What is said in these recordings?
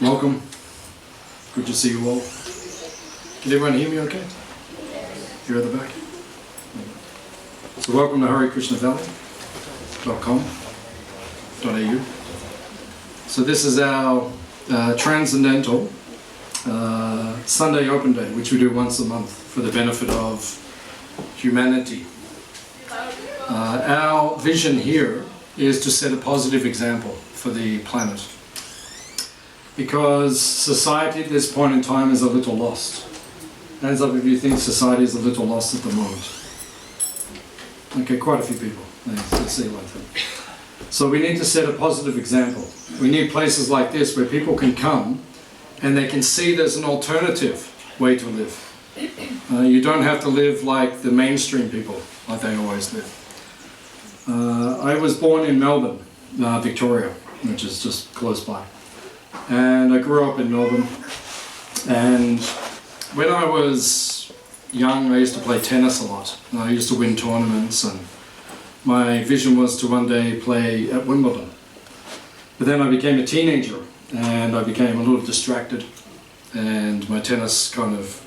Welcome. Good to see you all. Can everyone hear me okay? You're at the back? So welcome to harekrishnavalley.com.au. So this is our transcendental Sunday open day, which we do once a month for the benefit of humanity. Our vision here is to set a positive example for the planet, because society at this point in time is a little lost. Hands up if you think society is a little lost at the moment. Okay, quite a few people. Let's see like that. So we need to set a positive example. We need places like this where people can come and they can see there's an alternative way to live. You don't have to live like the mainstream people, like they always live. I was born in Melbourne, Victoria, which is just close by. And I grew up in Melbourne. And when I was young, I used to play tennis a lot. I used to win tournaments, and my vision was to one day play at Wimbledon. But then I became a teenager, and I became a little distracted, and my tennis kind of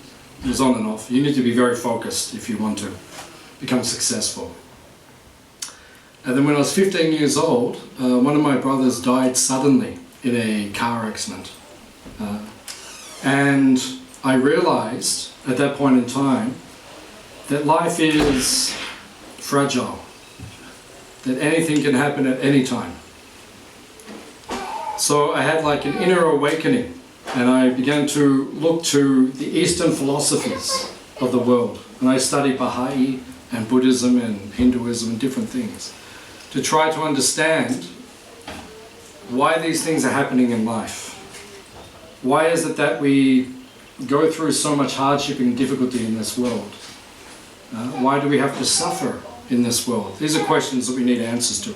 was on and off. You need to be very focused if you want to become successful. And then when I was 15 years old, one of my brothers died suddenly in a car accident. And I realized at that point in time that life is fragile, that anything can happen at any time. So I had like an inner awakening, and I began to look to the Eastern philosophies of the world. And I studied Baha'i and Buddhism and Hinduism and different things to try to understand why these things are happening in life. Why is it that we go through so much hardship and difficulty in this world? Why do we have to suffer in this world? These are questions that we need answers to.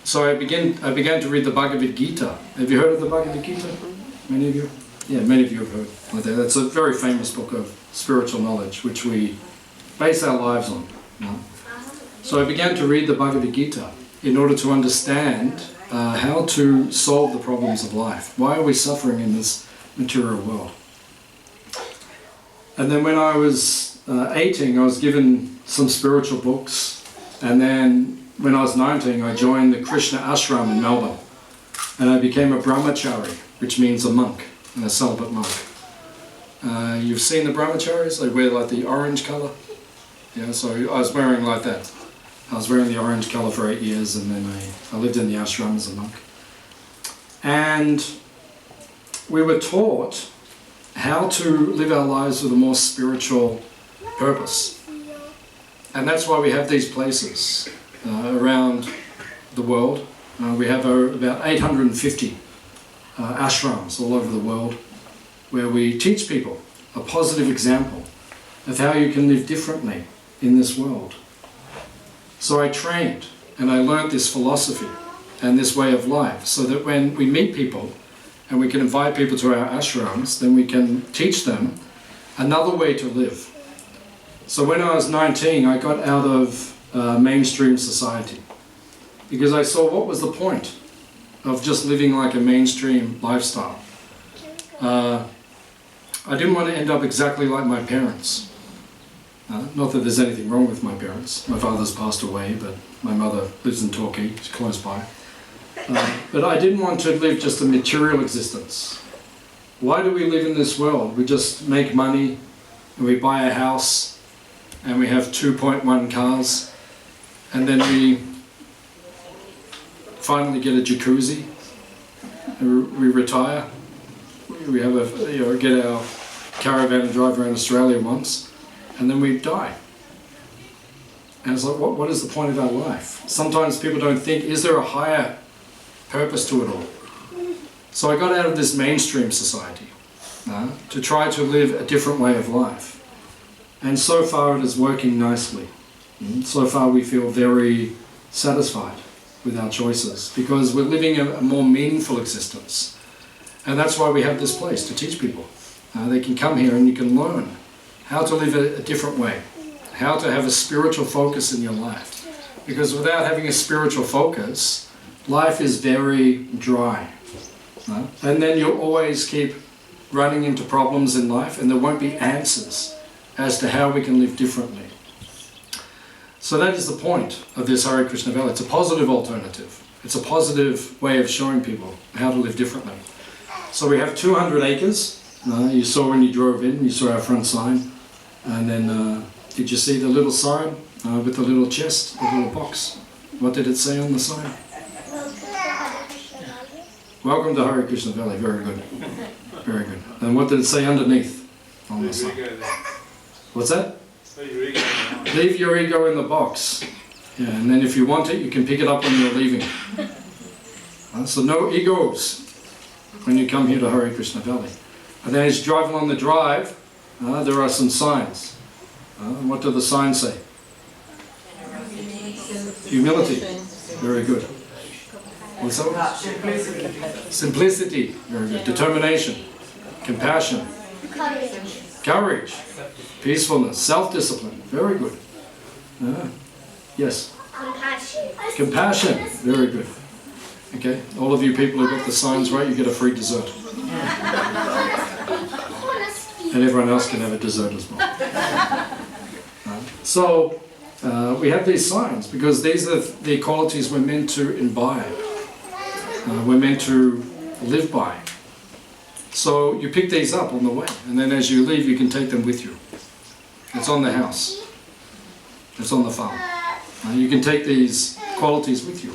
So I began to read the Bhagavad Gita. Have you heard of the Bhagavad Gita? Many of you? Yeah, many of you have heard of that. That's a very famous book of spiritual knowledge, which we base our lives on. So I began to read the Bhagavad Gita in order to understand how to solve the problems of life. Why are we suffering in this material world? And then when I was 18, I was given some spiritual books. And then when I was 19, I joined the Krishna ashram in Melbourne. And I became a Brahmachari, which means a monk, a celibate monk. You've seen the Brahmacharis? They wear like the orange colour. Yeah, so I was wearing like that. I was wearing the orange colour for 8 years, and then I lived in the ashram as a monk. And we were taught how to live our lives with a more spiritual purpose. And that's why we have these places around the world. We have about 850 ashrams all over the world where we teach people a positive example of how you can live differently in this world. So I trained and I learned this philosophy and this way of life so that when we meet people and we can invite people to our ashrams, then we can teach them another way to live. So when I was 19, I got out of mainstream society because I saw what was the point of just living like a mainstream lifestyle. I didn't want to end up exactly like my parents. Not that there's anything wrong with my parents. My father's passed away, but my mother lives in Torquay, it's close by. But I didn't want to live just a material existence. Why do we live in this world? We just make money, and we buy a house, and we have 2.1 cars, and then we finally get a jacuzzi, and we retire. We have get our caravan and drive around Australia once, and then we die. And it's like, what is the point of our life? Sometimes people don't think, is there a higher purpose to it all? So I got out of this mainstream society to try to live a different way of life. And so far it is working nicely. So far we feel very satisfied with our choices because we're living a more meaningful existence. And that's why we have this place to teach people. They can come here and you can learn how to live a different way, how to have a spiritual focus in your life. Because without having a spiritual focus, life is very dry. And then you'll always keep running into problems in life, and there won't be answers as to how we can live differently. So that is the point of this Hare Krishna Valley. It's a positive alternative. It's a positive way of showing people how to live differently. So we have 200 acres. You saw when you drove in, you saw our front sign. And then, did you see the little sign with the little chest, the little box? What did it say on the sign? Welcome to Hare Krishna Valley. Very good. Very good. And what did it say underneath on the sign? What's that? Leave your ego in the box. Yeah, and then if you want it, you can pick it up when you're leaving. So no egos when you come here to Hare Krishna Valley. And then as you drive along the drive, there are some signs. And what do the signs say? Humility. Very good. What's that? Simplicity. Very good. Determination. Compassion. Courage. Peacefulness. Self-discipline. Very good. Yes? Compassion. Very good. Okay, all of you people who got the signs right, you get a free dessert. And everyone else can have a dessert as well. So, we have these signs because these are the qualities we're meant to imbibe. We're meant to live by. So you pick these up on the way, and then as you leave you can take them with you. It's on the house. It's on the farm. You can take these qualities with you.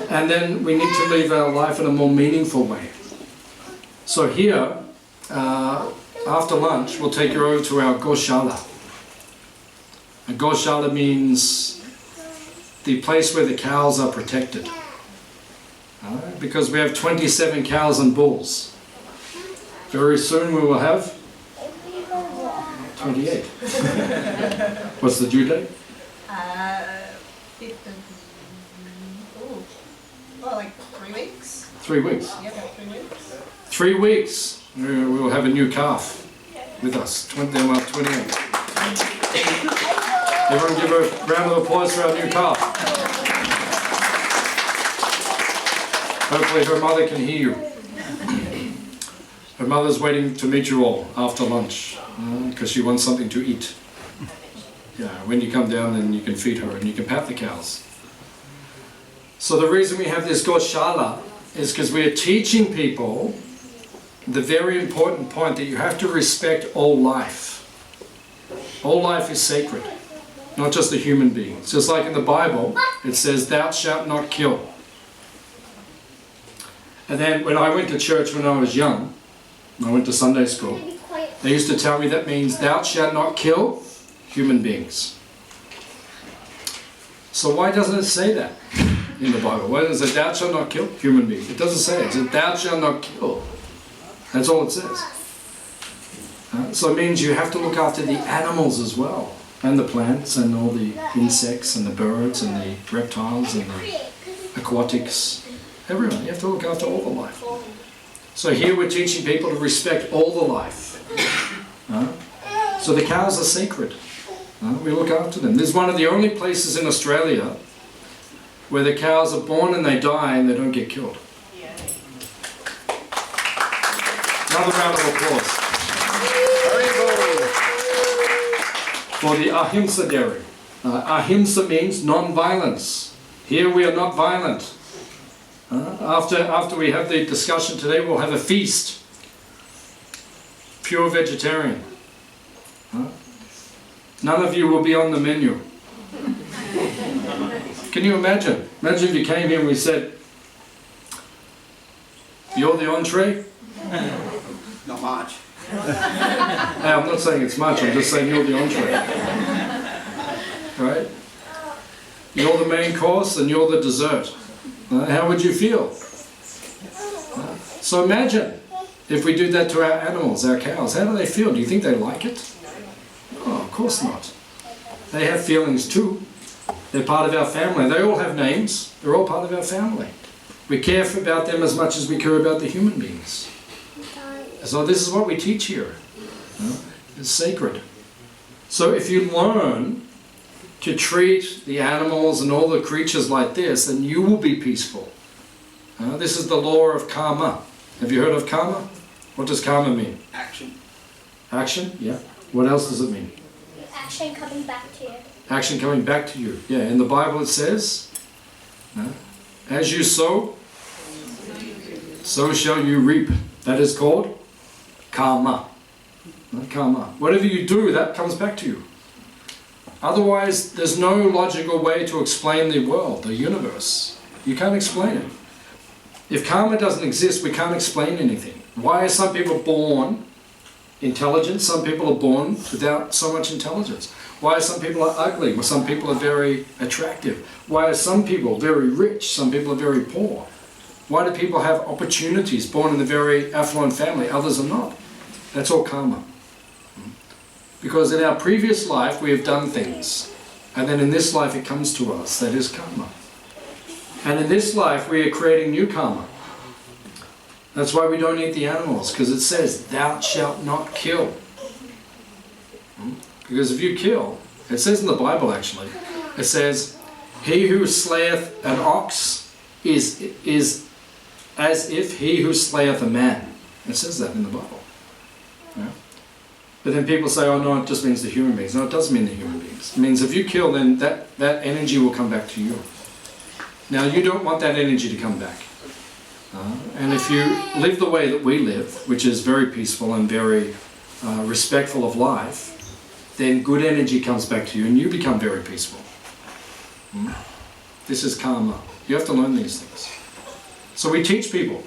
And then we need to live our life in a more meaningful way. So here, after lunch, we'll take you over to our Goshala. A Goshala means the place where the cows are protected. Because we have 27 cows and bulls. Very soon we will have 28. What's the due date? Like 3 weeks. 3 weeks. Yeah, about 3 weeks. 3 weeks. We will have a new calf with us. There are 28. Everyone give a round of applause for our new calf. Hopefully her mother can hear you. Her mother's waiting to meet you all after lunch because she wants something to eat. Yeah, when you come down then you can feed her and you can pat the cows. So the reason we have this Goshala is because we are teaching people the very important point that you have to respect all life. All life is sacred, not just the human being. It's just like in the Bible, it says, "Thou shalt not kill." And then when I went to church when I was young, I went to Sunday school, they used to tell me that means thou shalt not kill human beings. So why doesn't it say that in the Bible? Why does it say thou shalt not kill human beings? It doesn't say it. It says thou shalt not kill. That's all it says. So it means you have to look after the animals as well, and the plants and all the insects and the birds and the reptiles and the aquatics. Everyone. You have to look after all the life. So here we're teaching people to respect all the life. So the cows are sacred. We look after them. This is one of the only places in Australia where the cows are born and they die and they don't get killed. Another round of applause. For the Ahimsa dairy. Ahimsa means non-violence. Here we are not violent. After we have the discussion today, we'll have a feast. Pure vegetarian. None of you will be on the menu. Can you imagine? Imagine if you came here and we said, "You're the entree?" Not much. Hey, I'm not saying it's much, I'm just saying you're the entree. Right? You're the main course and you're the dessert. How would you feel? So imagine if we do that to our animals, our cows. How do they feel? Do you think they like it? Oh, of course not. They have feelings too. They're part of our family. They all have names. They're all part of our family. We care about them as much as we care about the human beings. So this is what we teach here. It's sacred. So if you learn to treat the animals and all the creatures like this, then you will be peaceful. This is the law of karma. Have you heard of karma? What does karma mean? Action. Action? Yeah. What else does it mean? Action coming back to you. Action coming back to you. Yeah, in the Bible it says, as you sow, so shall you reap. That is called karma. Karma. Whatever you do, that comes back to you. Otherwise, there's no logical way to explain the world, the universe. You can't explain it. If karma doesn't exist, we can't explain anything. Why are some people born intelligent? Some people are born without so much intelligence. Why are some people are ugly? Well, some people are very attractive. Why are some people very rich? Some people are very poor. Why do people have opportunities born in a very affluent family? Others are not. That's all karma. Because in our previous life we have done things, and then in this life it comes to us. That is karma. And in this life we are creating new karma. That's why we don't eat the animals, because it says, thou shalt not kill. Because if you kill, it says in the Bible actually, it says, he who slayeth an ox is as if he who slayeth a man. It says that in the Bible. Yeah. But then people say, oh no, it just means the human beings. No, it doesn't mean the human beings. It means if you kill, then that energy will come back to you. Now you don't want that energy to come back. And if you live the way that we live, which is very peaceful and very respectful of life, then good energy comes back to you and you become very peaceful. This is karma. You have to learn these things. So we teach people,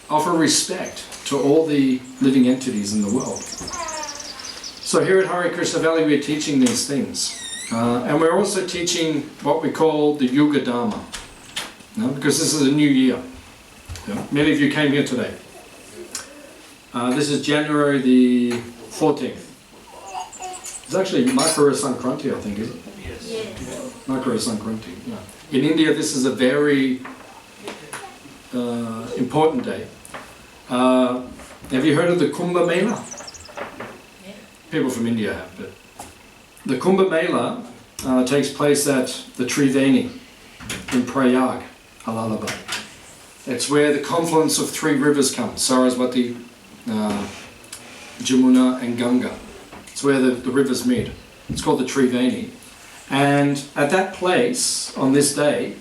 offer respect to all the living entities in the world. So here at Hare Krishna Valley we are teaching these things. And we're also teaching what we call the Yuga Dharma. Because this is a new year. Many of you came here today. This is January the 14th. It's actually Makara Sankranti, I think, is it? Yes. Makara Sankranti, yeah. In India this is a very important day. Have you heard of the Kumbh Mela? People from India have, but the Kumbh Mela takes place at the Triveni in Prayag, Allahabad. It's where the confluence of three rivers come, Saraswati, Jamuna and Ganga. It's where the rivers meet. It's called the Triveni. And at that place, on this day,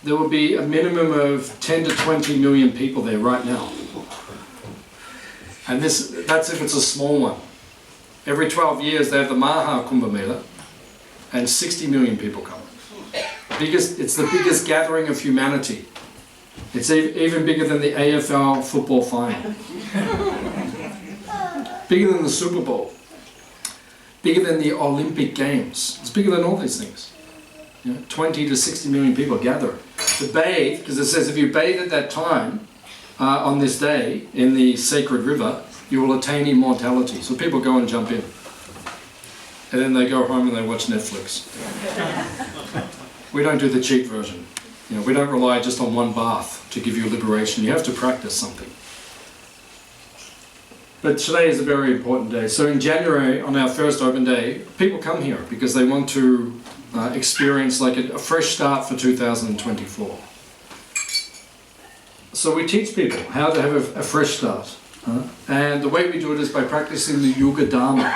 there will be a minimum of 10 to 20 million people there right now. And that's if it's a small one. Every 12 years they have the Maha Kumbh Mela, and 60 million people come. It's the biggest gathering of humanity. It's even bigger than the AFL football final. Bigger than the Super Bowl. Bigger than the Olympic Games. It's bigger than all these things. 20 to 60 million people gather to bathe, because it says if you bathe at that time, on this day, in the sacred river, you will attain immortality. So people go and jump in. And then they go home and they watch Netflix. We don't do the cheap version. We don't rely just on one bath to give you liberation. You have to practice something. But today is a very important day. So in January, on our first open day, people come here because they want to experience like a fresh start for 2024. So we teach people how to have a fresh start. And the way we do it is by practicing the Yuga Dharma.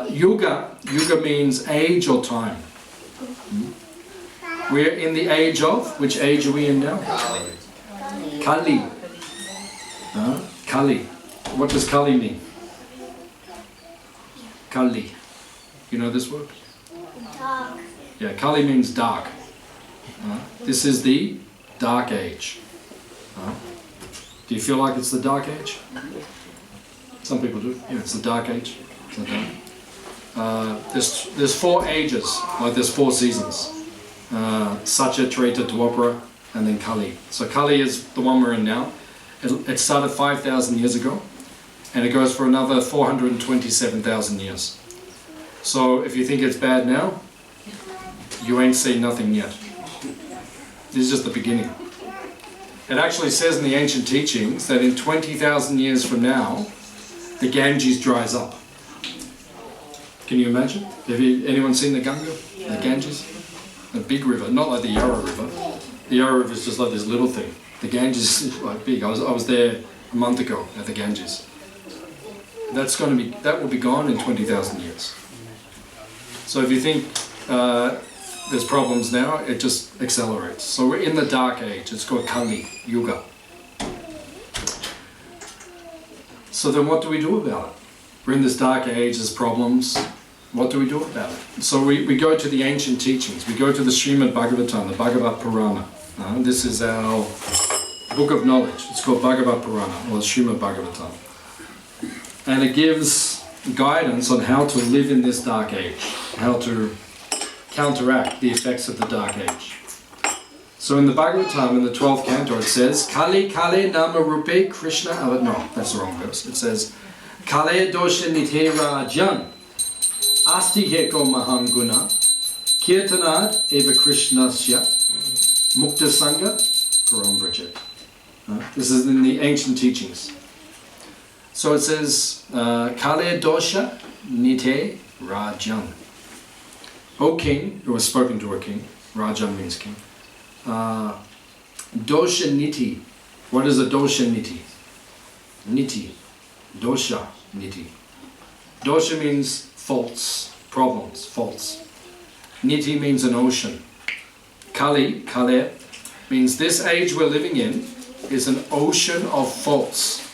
Yuga means age or time. We're in the age of, which age are we in now? Kali. Kali. What does Kali mean? Kali. You know this word? Dark. Yeah, Kali means dark. This is the dark age. Do you feel like it's the dark age? Some people do. Yeah, it's the dark age. It's the dark. There's 4 ages, like there's 4 seasons. Satya, Treta, Dwapara, and then Kali. So Kali is the one we're in now. It started 5,000 years ago, and it goes for another 427,000 years. So if you think it's bad now, you ain't seen nothing yet. This is just the beginning. It actually says in the ancient teachings that in 20,000 years from now, the Ganges dries up. Can you imagine? Have anyone seen the Ganga? The Ganges? a big river, not like the Yarra River. The Yarra River is just like this little thing. The Ganges is like big. I was there a month ago at the Ganges. That will be gone in 20,000 years. So if you think there's problems now, it just accelerates. So we're in the dark age. It's called Kali Yuga. So then what do we do about it? We're in this dark age, there's problems. What do we do about it? So we go to the ancient teachings. We go to the Srimad Bhagavatam, the Bhagavad Purana. This is our book of knowledge. It's called Bhagavad Purana, or Srimad Bhagavatam. And it gives guidance on how to live in this dark age, how to counteract the effects of the dark age. So in the Bhagavatam, in the 12th canto, it says, Kali Kale Nama Rupe Krishna, no, that's the wrong verse. It says, Kale Dosha Nite Rajan, Asti Heko Maham Guna, Kirtanad Eva Krishnasya, Mukta Sangha, Param Vrajet. This is in the ancient teachings. So it says, Kale Dosha Nite Rajan. O king, who was spoken to a king, Rajan means king. Dosha Niti. What is a Dosha Niti? Niti. Dosha Niti. Dosha means faults, problems, faults. Niti means an ocean. Kali, Kale, means this age we're living in is an ocean of faults.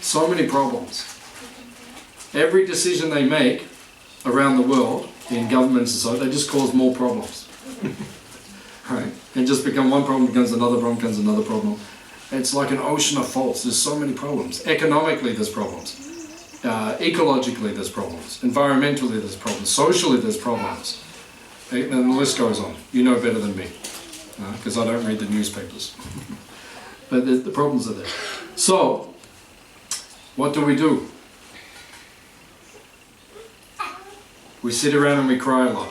So many problems. Every decision they make around the world, in governments and so, they just cause more problems. Right? And just become one problem becomes another problem, becomes another problem. It's like an ocean of faults. There's so many problems. Economically, there's problems. Ecologically, there's problems. Environmentally, there's problems. Socially, there's problems. And the list goes on. You know better than me, because I don't read the newspapers. But the problems are there. So, what do? We sit around and we cry a lot.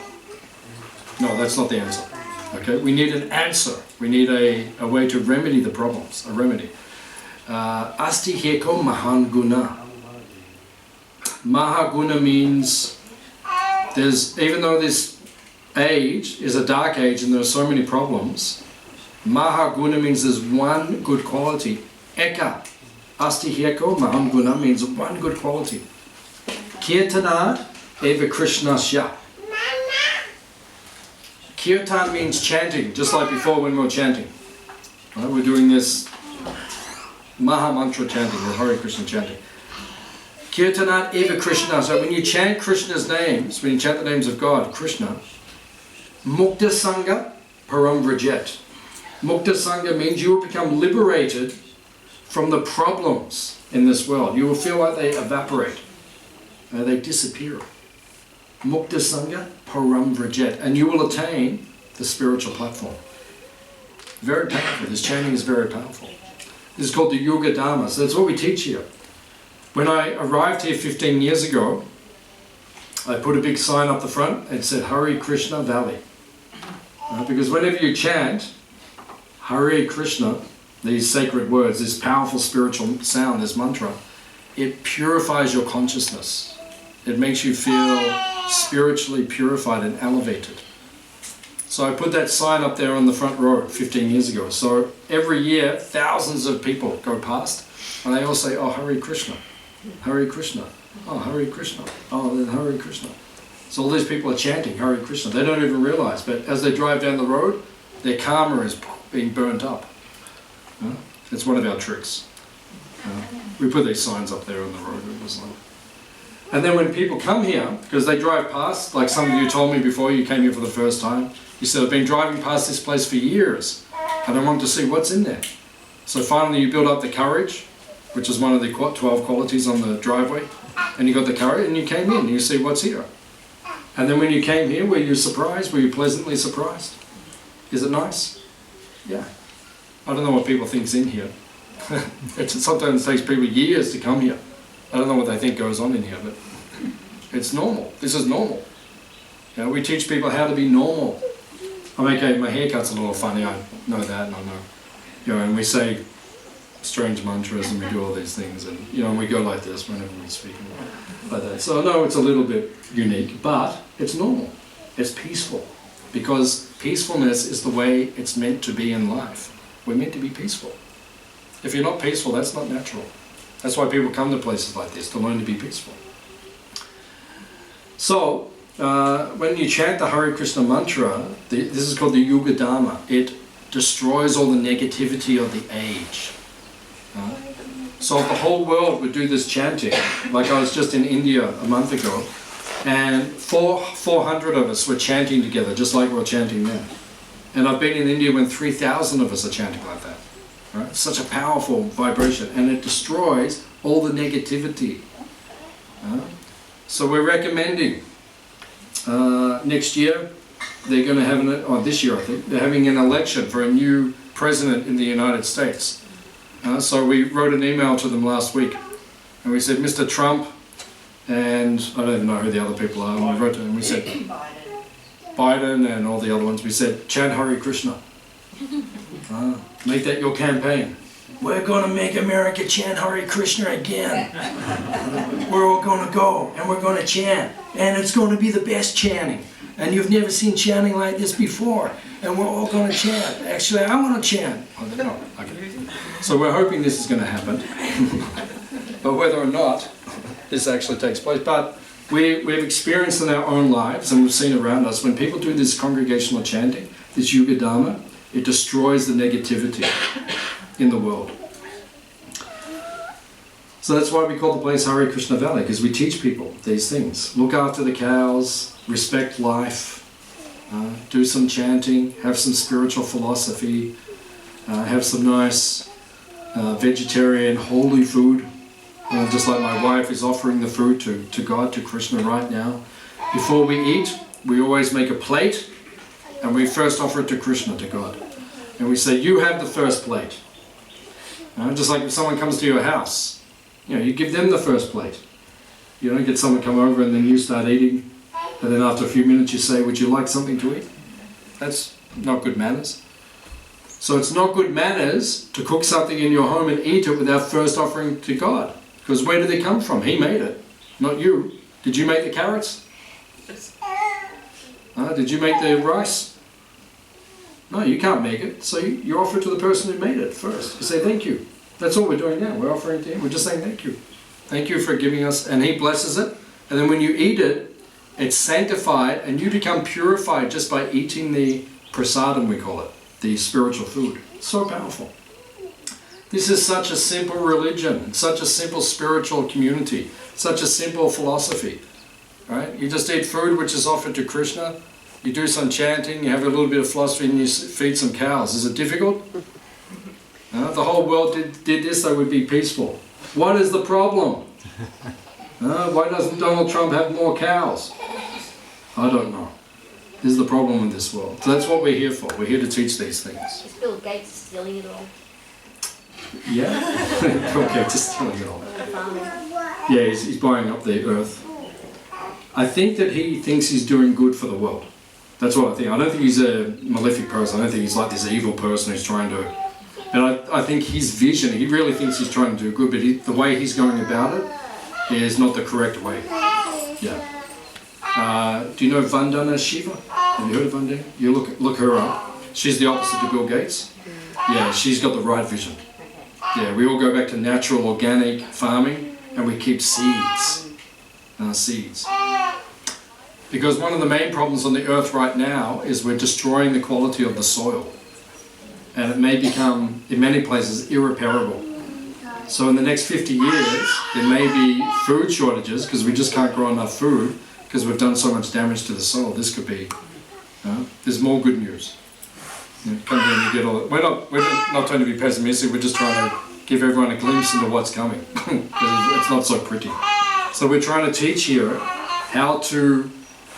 No, that's not the answer. Okay, we need an answer. We need a way to remedy the problems, a remedy. Asti heko mahanguna. Mahaguna means even though this age is a dark age and there are so many problems, Mahaguna means there's one good quality. Eka. Asti heko mahanguna means one good quality. Kirtanad eva Krishnasya. Kirtan means chanting, just like before when we were chanting. Right? We're doing this Maha Mantra chanting, or Hare Krishna chanting. Kirtanat eva Krishna. So when you chant Krishna's names, when you chant the names of God, Krishna, Mukta Sangha Param Vrajet. Mukta Sangha means you will become liberated from the problems in this world. You will feel like they evaporate, they disappear. Mukta Sangha Param Vrajet, and you will attain the spiritual platform. Very powerful. This chanting is very powerful. This is called the Yuga Dharma. So that's what we teach here. When I arrived here 15 years ago, I put a big sign up the front. It said Hare Krishna Valley. Because whenever you chant Hare Krishna, these sacred words, this powerful spiritual sound, this mantra, it purifies your consciousness. It makes you feel spiritually purified and elevated. So I put that sign up there on the front row 15 years ago. So every year, thousands of people go past and they all say, oh, Hare Krishna, Hare Krishna, oh, Hare Krishna, oh, then Hare Krishna. So all these people are chanting Hare Krishna. They don't even realize, but as they drive down the road, their karma is being burnt up. It's one of our tricks. We put these signs up there on the road. And then when people come here, because they drive past, like some of you told me before you came here for the first time, you said, I've been driving past this place for years and I want to see what's in there. So finally you build up the courage, which is one of the 12 qualities on the driveway, and you got the courage and you came in and you see what's here. And then when you came here, were you surprised? Were you pleasantly surprised? Is it nice? Yeah. I don't know what people think's in here. It sometimes takes people years to come here. I don't know what they think goes on in here, but it's normal. This is normal. You know, we teach people how to be normal. My haircut's a little funny, I know that, and I know. You know, and we say strange mantras and we do all these things, and you know, and we go like this whenever we speak like that. So I know it's a little bit unique, but it's normal. It's peaceful. because peacefulness is the way it's meant to be in life. We're meant to be peaceful. If you're not peaceful, that's not natural. That's why people come to places like this, to learn to be peaceful. So, when you chant the Hare Krishna mantra, this is called the Yuga Dharma. It destroys all the negativity of the age. So if the whole world would do this chanting, like I was just in India a month ago, and 400 of us were chanting together, just like we're chanting now. And I've been in India when 3,000 of us are chanting like that. Right? Such a powerful vibration, and it destroys all the negativity. So we're recommending next year, they're going to have this year I think, they're having an election for a new president in the United States. So we wrote an email to them last week, and we said, Mr. Trump, and I don't even know who the other people are, and we wrote to them, we said, Biden and all the other ones, we said, chant Hare Krishna. Make that your campaign. We're going to make America chant Hare Krishna again. We're all going to go and we're going to chant. And it's going to be the best chanting. And you've never seen chanting like this before. And we're all going to chant. Actually, I want to chant. Oh, no. Okay. So we're hoping this is going to happen. But whether or not this actually takes place. But we've experienced in our own lives, and we've seen around us, when people do this congregational chanting, this Yuga Dharma, it destroys the negativity in the world. So that's why we call the place Hare Krishna Valley, because we teach people these things. Look after the cows, respect life, do some chanting, have some spiritual philosophy, have some nice vegetarian holy food, just like my wife is offering the food to God, to Krishna right now. Before we eat, we always make a plate, and we first offer it to Krishna, to God. And we say, you have the first plate. Just like if someone comes to your house, you give them the first plate. You don't get someone come over and then you start eating, and then after a few minutes you say, would you like something to eat? That's not good manners. So it's not good manners to cook something in your home and eat it without first offering to God. Because where did they come from? He made it, not you. Did you make the carrots? Did you make the rice? No, you can't make it. So you offer it to the person who made it first. You say thank you. That's all we're doing now. We're offering it to him. We're just saying thank you. Thank you for giving us. And he blesses it. And then when you eat it, it's sanctified and you become purified just by eating the prasadam, we call it. The spiritual food. It's so powerful. This is such a simple religion. Such a simple spiritual community. Such a simple philosophy. Right? You just eat food which is offered to Krishna. You do some chanting, you have a little bit of philosophy, and you feed some cows. Is it difficult? If the whole world did this, they would be peaceful. What is the problem? Why doesn't Donald Trump have more cows? I don't know. This is the problem in this world. So that's what we're here for. We're here to teach these things. Is Bill Gates stealing it all? Yeah? Bill Gates is stealing it all. Yeah, he's buying up the earth. I think that he thinks he's doing good for the world. That's what I think. I don't think he's a malefic person. I don't think he's like this evil person who's trying to... And I think his vision, he really thinks he's trying to do good, but the way he's going about it is not the correct way. Yeah. Do you know Vandana Shiva? Have you heard of Vandana? You look her up. She's the opposite to Bill Gates. Yeah, she's got the right vision. Yeah, we all go back to natural, organic farming, and we keep seeds. Seeds. Because one of the main problems on the earth right now is we're destroying the quality of the soil. And it may become, in many places, irreparable. So in the next 50 years, there may be food shortages because we just can't grow enough food because we've done so much damage to the soil. This could be, there's more good news. Come here and you get all that. We're not trying to be pessimistic, we're just trying to give everyone a glimpse into what's coming. Because it's not so pretty. So we're trying to teach here how to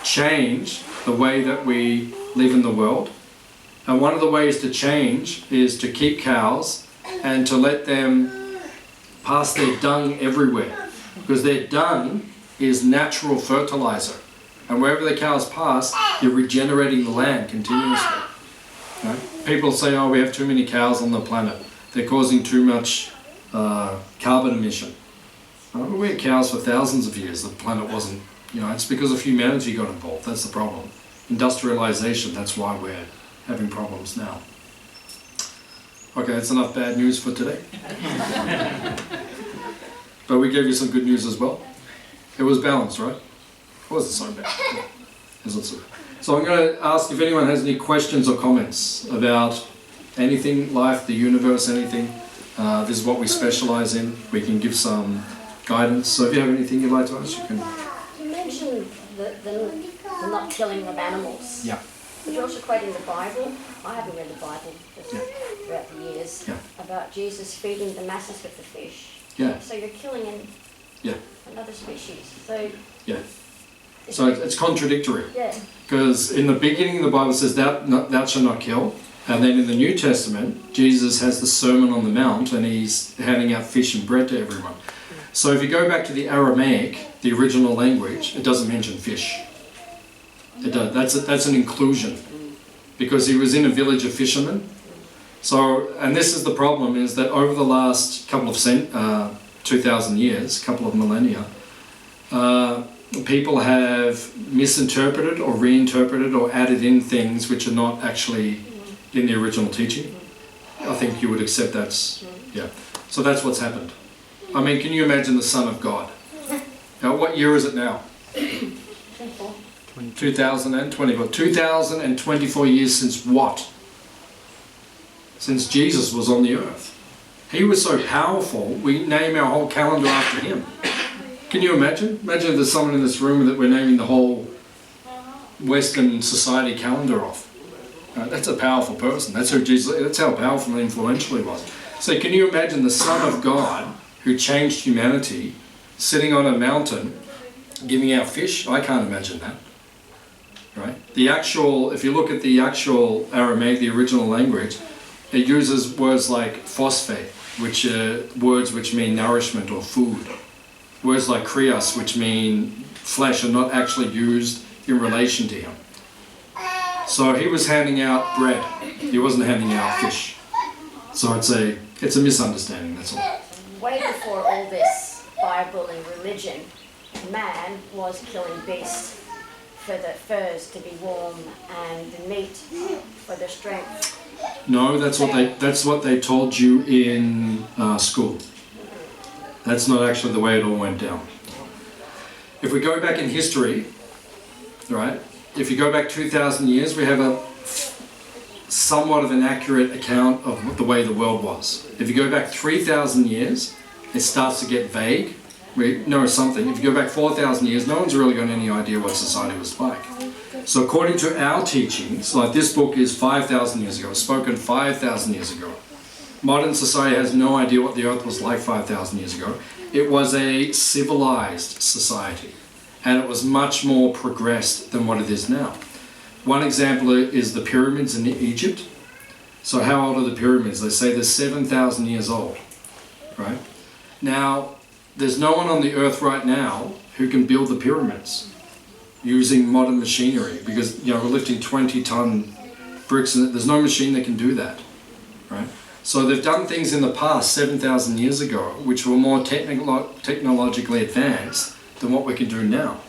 change the way that we live in the world. And one of the ways to change is to keep cows and to let them pass their dung everywhere. Because their dung is natural fertilizer. And wherever the cows pass, you're regenerating the land continuously. Right? People say, oh, we have too many cows on the planet. They're causing too much carbon emission. But we had cows for thousands of years. The planet wasn't, it's because of humanity got involved. That's the problem. industrialization, that's why we're having problems now. Okay, that's enough bad news for today. But we gave you some good news as well. It was balanced, right? It wasn't so bad. It wasn't so bad. So I'm going to ask if anyone has any questions or comments about anything, life, the universe, anything. This is what we specialize in. We can give some guidance. So if you have anything you'd like to ask, you can. You mentioned the not killing of animals. Yeah. But you're also quoting the Bible. I haven't read the Bible just Yeah. throughout the years. Yeah. About Jesus feeding the masses with the fish. Yeah. So you're killing Yeah. another species. So Yeah. So it's contradictory. yeah. Because in the beginning the Bible says thou shalt not kill. And then in the New Testament, Jesus has the Sermon on the Mount and he's handing out fish and bread to everyone. So if you go back to the Aramaic, the original language, it doesn't mention fish. It does. That's an inclusion. Because he was in a village of fishermen. So, and this is the problem, is that over the last couple of 2,000 years, couple of millennia, people have misinterpreted or reinterpreted or added in things which are not actually in the original teaching. I think you would accept that's, yeah. So that's what's happened. I mean, can you imagine the Son of God? Now, what year is it now? 2024. 2024 years since what? Since Jesus was on the earth. He was so powerful, we name our whole calendar after him. Can you imagine? Imagine if there's someone in this room that we're naming the whole Western society calendar off. That's a powerful person. That's who Jesus. That's how powerful and influential he was. So can you imagine the Son of God who changed humanity sitting on a mountain giving out fish? I can't imagine that. Right? The actual, if you look at the actual Aramaic, the original language, it uses words like phosphate, which are words which mean nourishment or food. Words like krios, which mean flesh, are not actually used in relation to him. So he was handing out bread. He wasn't handing out fish. So it's a misunderstanding, that's all. Way before all this Bible and religion, man was killing beasts for the furs to be warm and the meat for their strength. No, that's what they told you in school. That's not actually the way it all went down. If we go back in history, right? If you go back 2,000 years, we have a somewhat of an accurate account of the way the world was. If you go back 3,000 years, it starts to get vague. We know something. If you go back 4,000 years, no one's really got any idea what society was like. So according to our teachings, like this book is 5,000 years ago, spoken 5,000 years ago. Modern society has no idea what the earth was like 5,000 years ago. It was a civilized society, and it was much more progressed than what it is now. One example is the pyramids in Egypt. So how old are the pyramids? They say they're 7,000 years old, right? Now, there's no one on the earth right now who can build the pyramids using modern machinery, because we're lifting 20-ton bricks and there's no machine that can do that, right? So they've done things in the past 7,000 years ago which were more technologically advanced than what we can do now.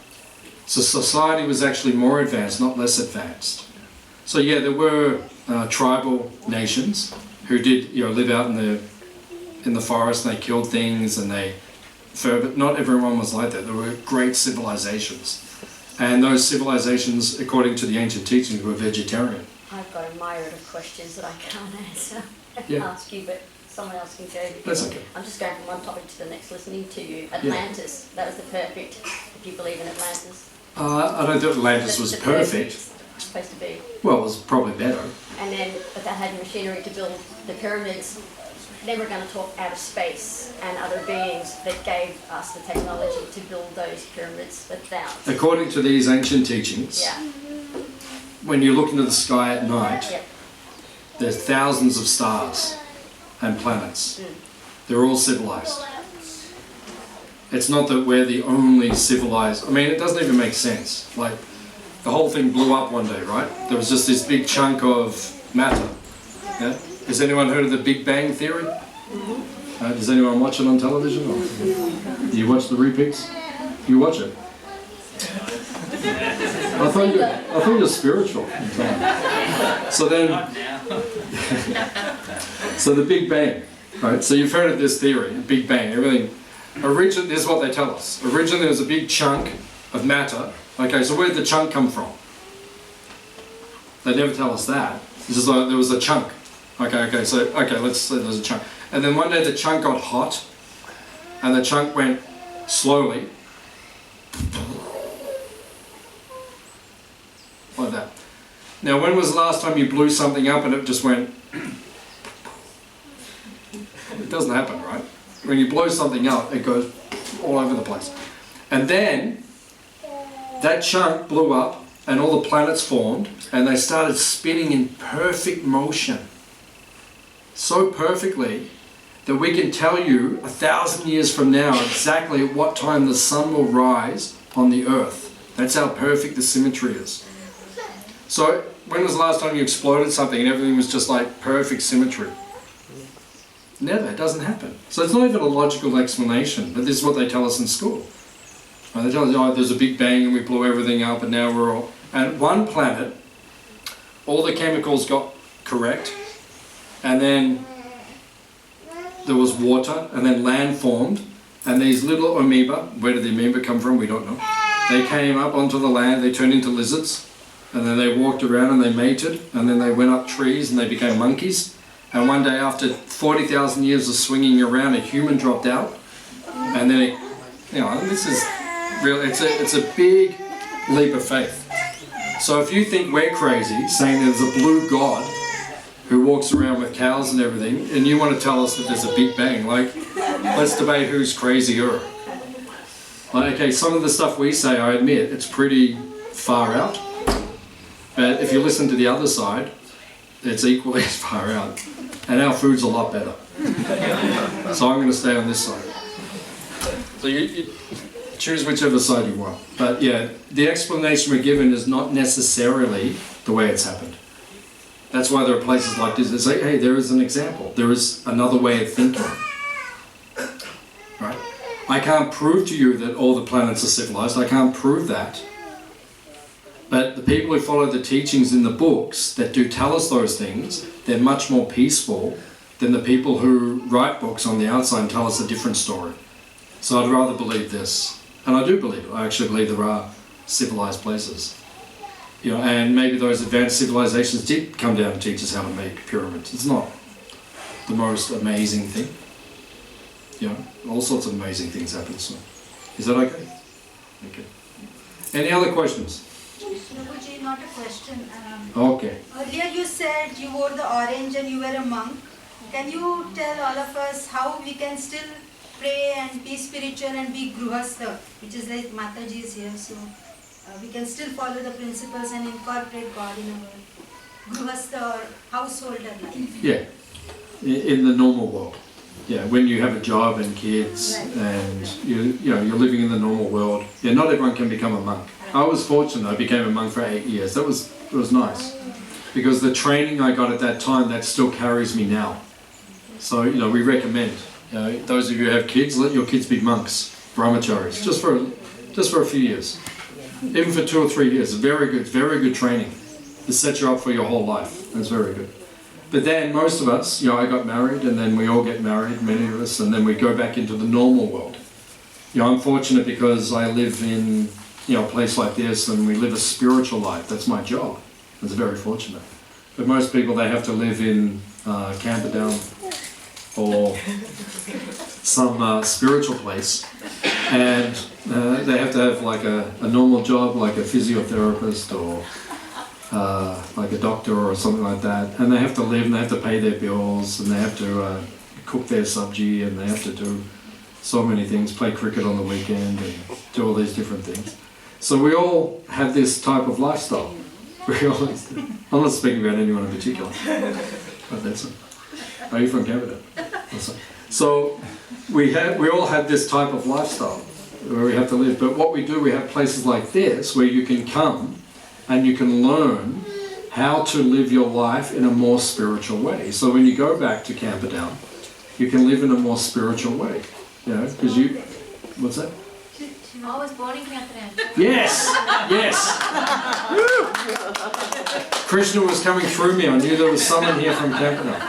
So society was actually more advanced, not less advanced. So yeah, there were tribal nations who did live out in the forest, and they killed things and but not everyone was like that. There were great civilizations. And those civilizations, according to the ancient teachings, were vegetarian. I've got a myriad of questions that I can't answer. Yeah. Ask you, but someone else can go. That's okay. I'm just going from one topic to the next, listening to you. Atlantis, that was the perfect, if you believe in Atlantis. I don't think Atlantis was perfect. It's supposed to be. Well, it was probably better. And then, but they had machinery to build the pyramids. Then we're going to talk outer space and other beings that gave us the technology to build those pyramids without. According to these ancient teachings, Yeah. when you look into the sky at night, Yep. there's thousands of stars and planets. They're all civilized. It's not that we're the only civilized. I mean, it doesn't even make sense. Like, the whole thing blew up one day, right? There was just this big chunk of matter. Yeah? Has anyone heard of the Big Bang Theory? Does anyone watch it on television? Or do you watch the repeats? You watch it? I thought you're spiritual. So then, so the Big Bang, right? So you've heard of this theory, Big Bang, everything. This is what they tell us. Originally there was a big chunk of matter. Okay, so where did the chunk come from? They never tell us that. It's just like there was a chunk. Let's say there's a chunk. And then one day the chunk got hot, and the chunk went slowly, like that. Now, when was the last time you blew something up and it just went? It doesn't happen, right? When you blow something up, it goes all over the place. And then that chunk blew up and all the planets formed and they started spinning in perfect motion. So perfectly that we can tell you 1,000 years from now exactly at what time the sun will rise on the earth. That's how perfect the symmetry is. So when was the last time you exploded something and everything was just like perfect symmetry? Never, it doesn't happen. So it's not even a logical explanation, but this is what they tell us in school. They tell us, oh, there's a big bang and we blew everything up and now we're all... And one planet, all the chemicals got correct, and then there was water, and then land formed, and these little amoeba, where did the amoeba come from? We don't know. They came up onto the land, they turned into lizards, and then they walked around and they mated, and then they went up trees and they became monkeys. And one day after 40,000 years of swinging around, a human dropped out, and then it, this is real. It's a big leap of faith. So if you think we're crazy, saying there's a blue god who walks around with cows and everything, and you want to tell us that there's a big bang, like, let's debate who's crazier. Like, okay, some of the stuff we say, I admit, it's pretty far out. But if you listen to the other side, it's equally as far out. And our food's a lot better. So I'm going to stay on this side. So you choose whichever side you want. But yeah, the explanation we're given is not necessarily the way it's happened. That's why there are places like this that say, hey, there is an example. There is another way of thinking. Right? I can't prove to you that all the planets are civilized. I can't prove that. But the people who follow the teachings in the books that do tell us those things, they're much more peaceful than the people who write books on the outside and tell us a different story. So I'd rather believe this. And I do believe it. I actually believe there are civilized places. And maybe those advanced civilizations did come down and teach us how to make pyramids. It's not the most amazing thing. All sorts of amazing things happen. So, is that okay? Okay. Any other questions? Prabhuji, not a question. Okay. Earlier you said you wore the orange and you were a monk. Can you tell all of us how we can still pray and be spiritual and be gruhastha, which is like Mataji is here, so we can still follow the principles and incorporate God in our gruhastha or householder life? Yeah, in the normal world. Yeah, when you have a job and kids, right, and you're living in the normal world. Yeah, not everyone can become a monk. I was fortunate. I became a monk for 8 years. It was nice, because the training I got at that time, that still carries me now. So we recommend. Those of you who have kids, let your kids be monks, brahmacharis, just for a few years, even for 2 or 3 years. Very good training. It sets you up for your whole life. That's very good. But then most of us, I got married, and then we all get married, many of us, and then we go back into the normal world. I'm fortunate because I live in a place like this, and we live a spiritual life. That's my job. It's very fortunate. But most people, they have to live in Camperdown or some spiritual place, and they have to have like a normal job, like a physiotherapist or like a doctor or something like that, and they have to live and they have to pay their bills and they have to cook their sabji and they have to do so many things, play cricket on the weekend and do all these different things. So we all have this type of lifestyle. I'm not speaking about anyone in particular, but that's it. Are you from Canada? So we all have this type of lifestyle where we have to live. But what we do, we have places like this where you can come and you can learn how to live your life in a more spiritual way. So when you go back to Camperdown, you can live in a more spiritual way. Because what's that? I was born in Camperdown. Yes, yes. Krishna was coming through me. I knew there was someone here from Camperdown.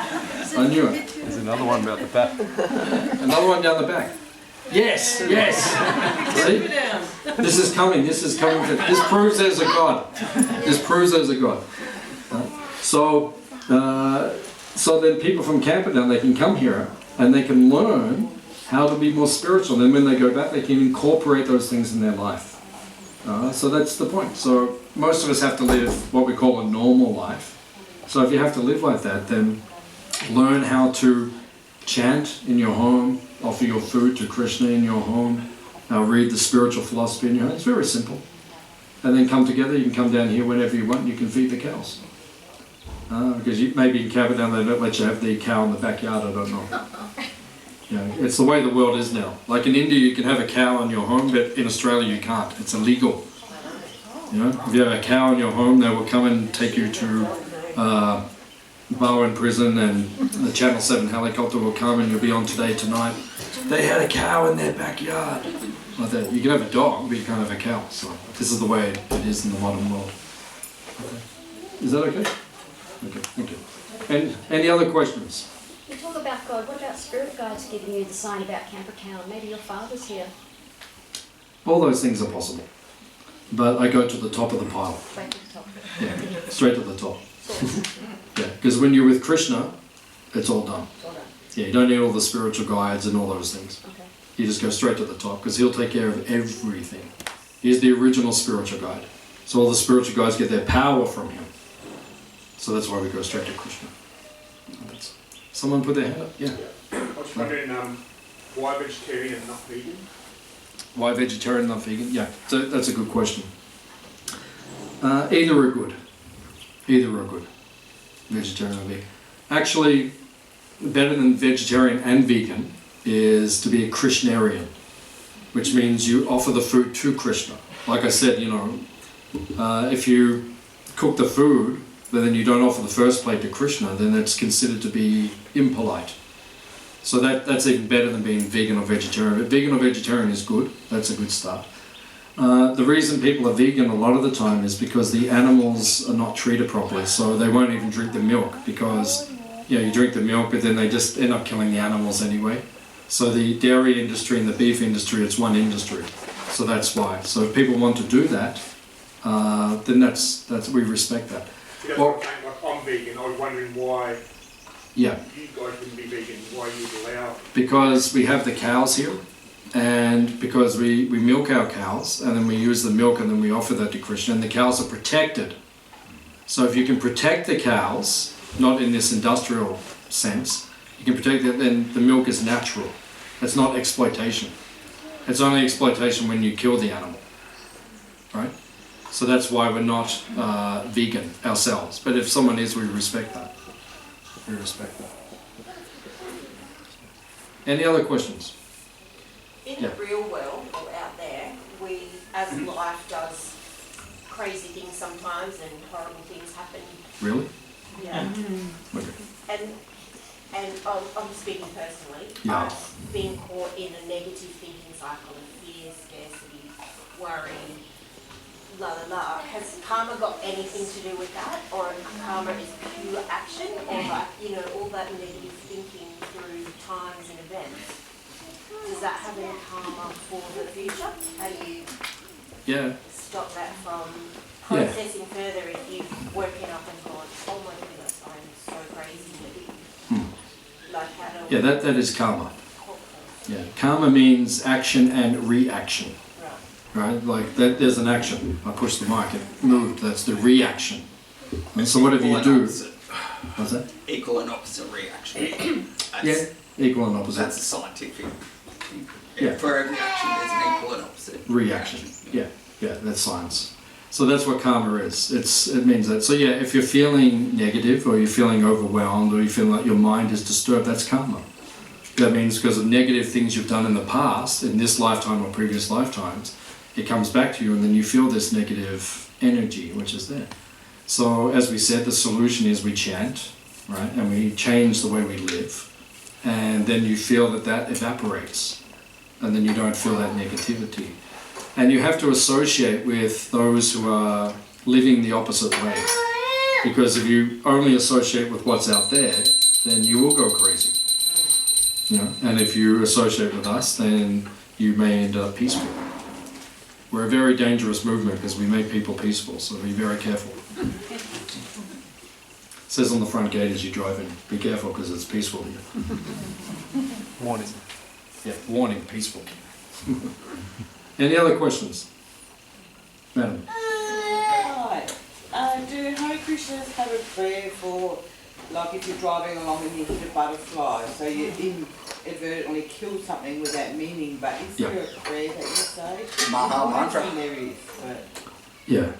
I knew it. There's another one about the back. Another one down the back. Yes, yes. See? This is coming. This proves there's a God. This proves there's a God. So then people from Camperdown, they can come here and they can learn how to be more spiritual. And then when they go back, they can incorporate those things in their life. So that's the point. So most of us have to live what we call a normal life. So if you have to live like that, then learn how to chant in your home, offer your food to Krishna in your home, read the spiritual philosophy in your home. It's very simple. And then come together. You can come down here whenever you want and you can feed the cows. Because maybe in Camperdown they don't let you have the cow in the backyard, I don't know. It's the way the world is now. Like in India you can have a cow in your home, but in Australia you can't. It's illegal. If you have a cow in your home, they will come and take you to Bowen prison, and the Channel 7 helicopter will come and you'll be on Today Tonight. They had a cow in their backyard. Like that. You can have a dog, but you can't have a cow. So this is the way it is in the modern world. Okay. Is that okay? Okay, thank you. And any other questions? You talk about God. What about spirit guides giving you the sign about Campertown? Maybe your father's here. All those things are possible. But I go to the top of the pile. Straight to the top. Yeah, straight to the top. Yeah, because when you're with Krishna, it's all done. It's all done. Yeah, you don't need all the spiritual guides and all those things. Okay. You just go straight to the top because he'll take care of everything. He's the original spiritual guide. So all the spiritual guides get their power from him. So that's why we go straight to Krishna. Someone put their hand up? Yeah. I was wondering why vegetarian and not vegan? Why vegetarian, not vegan? Yeah, so that's a good question. Either are good. Either are good. Vegetarian or vegan. Actually, better than vegetarian and vegan is to be a Krishnarian, which means you offer the food to Krishna. Like I said, if you cook the food, but then you don't offer the first plate to Krishna, then it's considered to be impolite. So that's even better than being vegan or vegetarian. But vegan or vegetarian is good. That's a good start. The reason people are vegan a lot of the time is because the animals are not treated properly. So they won't even drink the milk because you drink the milk, but then they just end up killing the animals anyway. So the dairy industry and the beef industry, it's one industry. So that's why. So if people want to do that, then that's we respect that. Well, I'm vegan. I was wondering why you guys wouldn't be vegan, why you'd allow... Because we have the cows here, and because we milk our cows, and then we use the milk and then we offer that to Krishna, and the cows are protected. So if you can protect the cows, not in this industrial sense, you can protect it, then the milk is natural. It's not exploitation. It's only exploitation when you kill the animal, right? So that's why we're not vegan ourselves. But if someone is, we respect that. We respect that. Any other questions? In the real world, or out there, we, as life does crazy things sometimes and horrible things happen. Really? Yeah. Okay. And I'm speaking personally. Yeah. I've been caught in a negative thinking cycle of fear, scarcity, worry, la la la. Has karma got anything to do with that, or karma is pure action, or all that negative thinking through times and events? Does that have any karma for the future? How do you stop that from processing further if you've woken up and gone, oh my goodness, I'm so crazy? Like how do that is karma. Yeah, karma means action and reaction. Right, like there's an action. I pushed the mic, it moved. That's the reaction. And so whatever you do, what's that? Equal and opposite reaction. Equal and opposite. That's a scientific. Yeah. For every action, there's an equal and opposite reaction. Yeah, that's science. So that's what karma is. It means that. So if you're feeling negative, or you're feeling overwhelmed, or you feel like your mind is disturbed, that's karma. That means because of negative things you've done in the past, in this lifetime or previous lifetimes, it comes back to you, and then you feel this negative energy which is there. So as we said, the solution is we chant, right, and we change the way we live, and then you feel that evaporates, and then you don't feel that negativity. And you have to associate with those who are living the opposite way. Because if you only associate with what's out there, then you will go crazy. You know? And if you associate with us, then you may end up peaceful. We're a very dangerous movement because we make people peaceful, so be very careful. It says on the front gate as you drive in, be careful because it's peaceful here. Warning. Yeah, warning, peaceful. Any other questions? Madam? Hi. Do Hare Krishnas have a prayer for, like if you're driving along and you hit a butterfly, so you inadvertently kill something without meaning, but is there a prayer that you say? Maha mantra. There is, but... Yeah.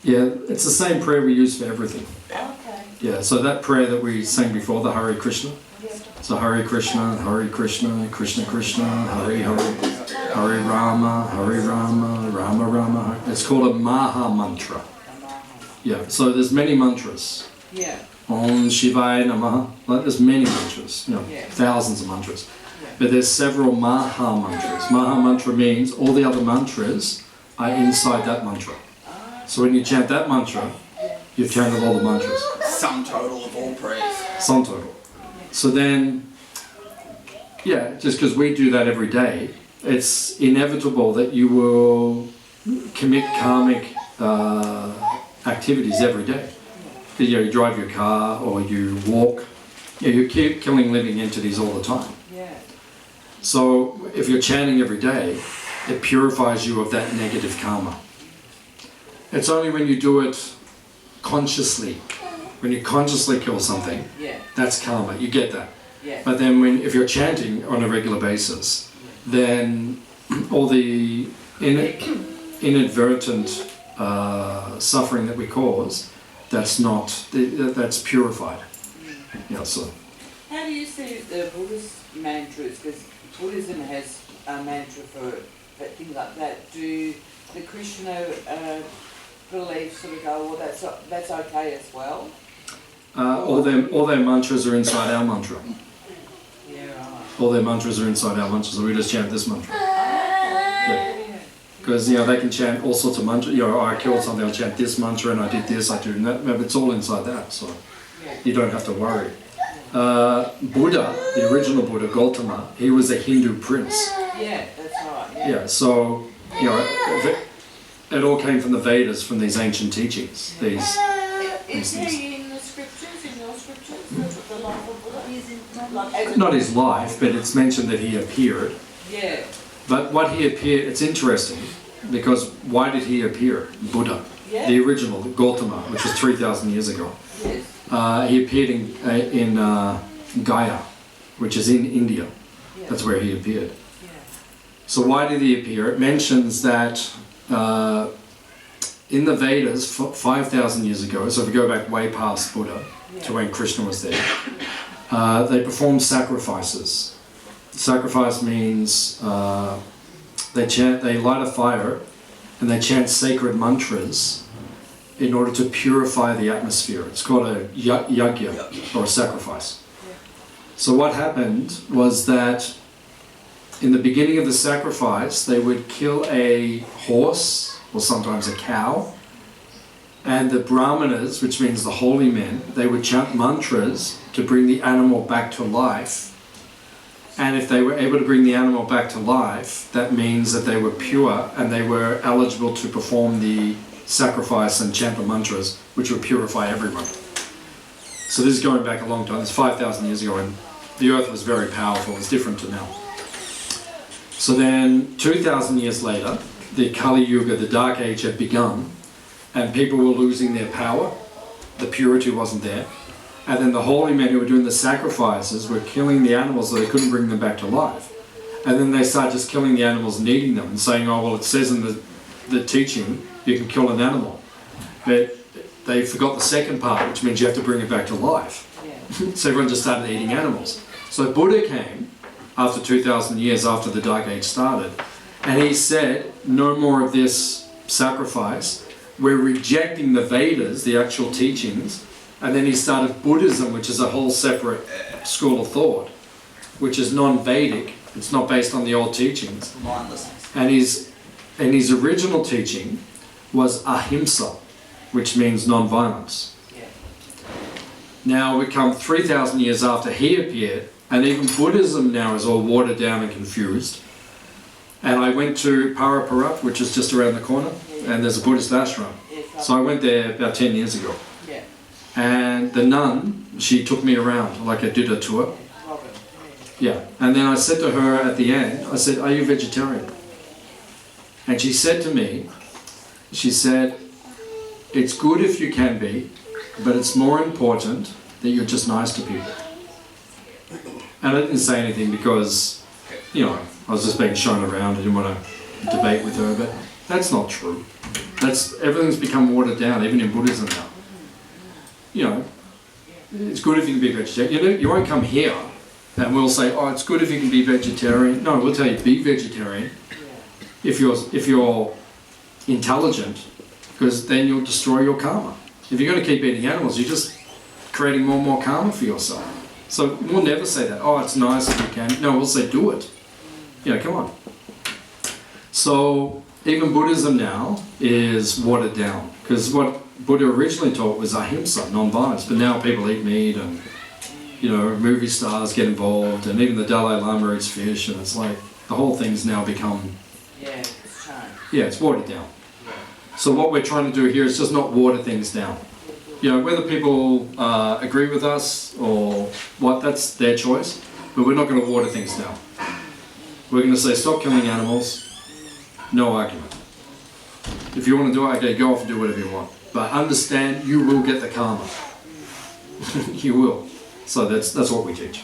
Yeah, it's the same prayer we use for everything. Okay. Yeah, so that prayer that we sang before, the Hare Krishna. So Hare Krishna, Krishna Krishna, Hare Hare, Hare Rama, Rama Rama. It's called a Maha Mantra. Yeah, so there's many mantras. Yeah. Om Shivaya Namaha. Like there's many mantras, you know, thousands of mantras. But there's several Maha Mantras. Maha Mantra means all the other mantras are inside that mantra. So when you chant that mantra, you've chanted all the mantras. Sum total of all praise. Sum total. So then, yeah, just because we do that every day, it's inevitable that you will commit karmic activities every day. You know, you drive your car or you walk. You know, you keep killing living entities all the time. Yeah. So if you're chanting every day, it purifies you of that negative karma. It's only when you do it consciously, when you consciously kill something, that's karma, you get that. Yeah. But then if you're chanting on a regular basis, then all the inadvertent suffering that we cause, that's purified. Yeah, so. How do you see the Buddhist mantras? Because Buddhism has a mantra for things like that. Do the Krishna beliefs sort of go, well, that's okay as well? All their mantras are inside our mantra. Yeah, right. All their mantras are inside our mantra, so we just chant this mantra. Because you know they can chant all sorts of mantras. You know, I killed something, I'll chant this mantra, and I did this, I do that. But it's all inside that, so you don't have to worry. Buddha, the original Buddha, Gautama, he was a Hindu prince. Yeah, that's right. Yeah, so you know, it all came from the Vedas, from these ancient teachings. These. Is he in the scriptures, in your scriptures, the life of Buddha? Not his life, but it's mentioned that he appeared. Yeah. But what he appeared, it's interesting, because why did he appear? Buddha, the original, Gautama, which was 3,000 years ago. Yes. He appeared in Gaya, which is in India. That's where he appeared. So why did he appear? It mentions that in the Vedas, 5,000 years ago, so if we go back way past Buddha, to when Krishna was there, they performed sacrifices. Sacrifice means they light a fire and they chant sacred mantras in order to purify the atmosphere. It's called a yajna, or a sacrifice. So what happened was that in the beginning of the sacrifice, they would kill a horse, or sometimes a cow, and the brahmanas, which means the holy men, they would chant mantras to bring the animal back to life. And if they were able to bring the animal back to life, that means that they were pure and they were eligible to perform the sacrifice and chant the mantras, which would purify everyone. So this is going back a long time. It's 5,000 years ago, and the earth was very powerful. It's different to now. So then 2,000 years later, the Kali Yuga, the Dark Age, had begun, and people were losing their power. The purity wasn't there. And then the holy men who were doing the sacrifices were killing the animals so they couldn't bring them back to life. And then they started just killing the animals and eating them and saying, oh, well, it says in the teaching you can kill an animal. But they forgot the second part, which means you have to bring it back to life. So everyone just started eating animals. So Buddha came after 2,000 years after the Dark Age started, and he said, no more of this sacrifice. We're rejecting the Vedas, the actual teachings. And then he started Buddhism, which is a whole separate school of thought, which is non-Vedic. It's not based on the old teachings. Mindlessness. And he's and his original teaching was ahimsa, which means non-violence. Yeah. Now we come 3,000 years after he appeared, and even Buddhism now is all watered down and confused. And I went to Paraparat, which is just around the corner, and there's a Buddhist ashram. So I went there about 10 years ago. Yeah. And the nun, she took me around, like I did a tour. Robin. Yeah. And then I said to her at the end, I said, "Are you vegetarian?" And she said to me, she said, "It's good if you can be, but it's more important that you're just nice to people." And I didn't say anything because, you know, I was just being shown around. I didn't want to debate with her, but that's not true. Everything's become watered down, even in Buddhism now. You know, it's good if you can be vegetarian. You won't come here and we'll say, "Oh, it's good if you can be vegetarian." No, we'll tell you, be vegetarian if you're intelligent, because then you'll destroy your karma. If you're going to keep eating animals, you're just creating more and more karma for yourself. So we'll never say that, "Oh, it's nice if you can." No, we'll say, do it. You know, come on. So even Buddhism now is watered down, because what Buddha originally taught was ahimsa, non-violence, but now people eat meat, and you know, movie stars get involved, and even the Dalai Lama eats fish, and it's like the whole thing's now become, Yeah, it's changed. yeah, it's watered down. So what we're trying to do here is just not water things down. You know, whether people agree with us or what, that's their choice, but we're not going to water things down. We're going to say, stop killing animals, no argument. If you want to do it, okay, go off and do whatever you want. But understand, you will get the karma. You will. So that's what we teach.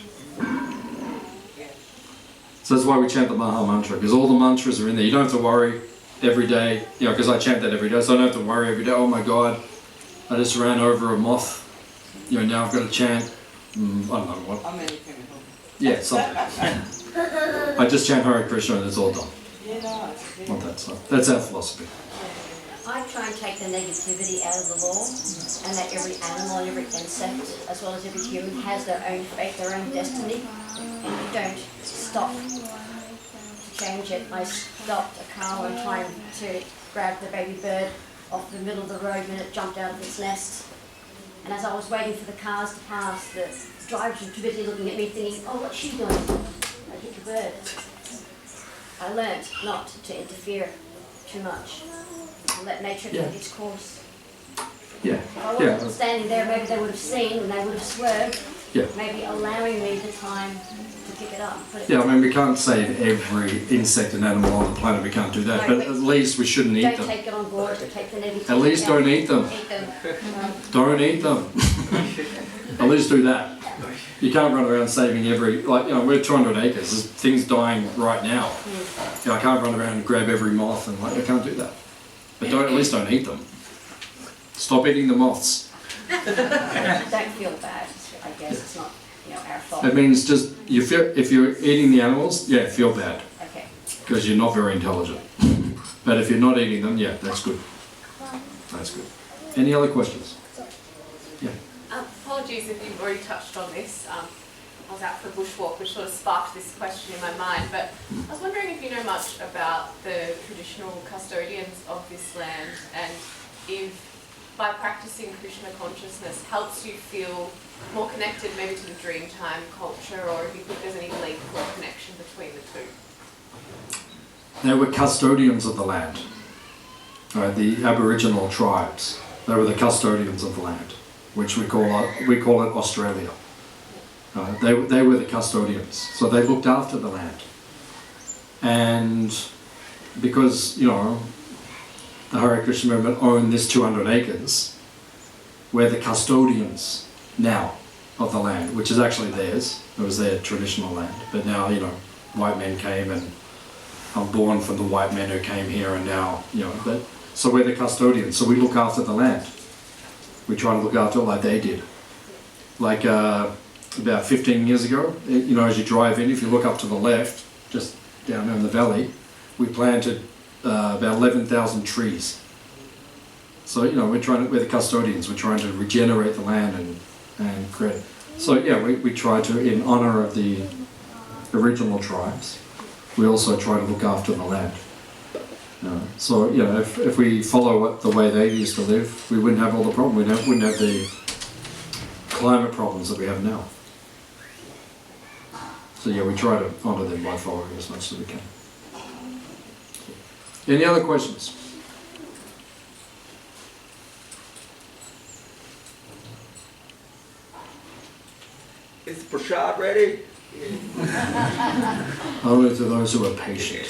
So that's why we chant the Maha Mantra, because all the mantras are in there. You don't have to worry every day, you know, because I chant that every day, so I don't have to worry every day, "Oh my God, I just ran over a moth, you know, now I've got to chant," I don't know what. I'm really chemical. Yeah, something. I just chant Hare Krishna and it's all done. Yeah, no, it's Not that stuff. That's our philosophy. I try and take the negativity out of the law, and that every animal and every insect, as well as every human, has their own fate, their own destiny, and you don't stop to change it. I stopped a car one time to grab the baby bird off the middle of the road when it jumped out of its nest, and as I was waiting for the cars to pass, the drivers were too busy looking at me thinking, "Oh, what's she doing?" I hit the bird. I learnt not to interfere too much. Let nature take its course. Yeah. If I wasn't standing there, maybe they would have seen and they would have swerved, Yeah. maybe allowing me the time to pick it up. But Yeah, I mean, we can't save every insect and animal on the planet, we can't do that, No, but at least we shouldn't eat don't them. take it on board, but take the negativity. At least out. don't eat them. Eat them. Don't eat them. At least do that. You can't run around saving every, like, you know, we're 200 acres, there's things dying right now. You know, I can't run around and grab every moth and like, I can't do that. But at least don't eat them. Stop eating the moths. Don't feel bad, I guess. It's not, you know, our fault. It means just, if you're eating the animals, yeah, feel bad. Okay. Because you're not very intelligent. But if you're not eating them, yeah, that's good. That's good. Any other questions? Yeah. Apologies if you've already touched on this. I was out for a bushwalk, which sort of sparked this question in my mind, but I was wondering if you know much about the traditional custodians of this land, and if by practicing Krishna consciousness helps you feel more connected maybe to the Dreamtime culture, or if you think there's any link or connection between the two. They were custodians of the land. The Aboriginal tribes. They were the custodians of the land, which we call it Australia. They were the custodians, so they looked after the land. And because, you know, the Hare Krishna movement owned this 200 acres, we're the custodians now of the land, which is actually theirs. It was their traditional land. But now, you know, white men came, and I'm born from the white men who came here, and now, you know, so we're the custodians. So we look after the land. We try to look after it like they did. Like about 15 years ago, you know, as you drive in, if you look up to the left, just down in the valley, we planted about 11,000 trees. So, you know, we're the custodians. We're trying to regenerate the land and create. So, yeah, we try to, in honor of the original tribes, we also try to look after the land. So, if we follow the way they used to live, we wouldn't have all the problem. We wouldn't have the climate problems that we have now. So yeah, we try to honour them by following as much as we can. Any other questions? Is Prashad ready? Only to those who are patient.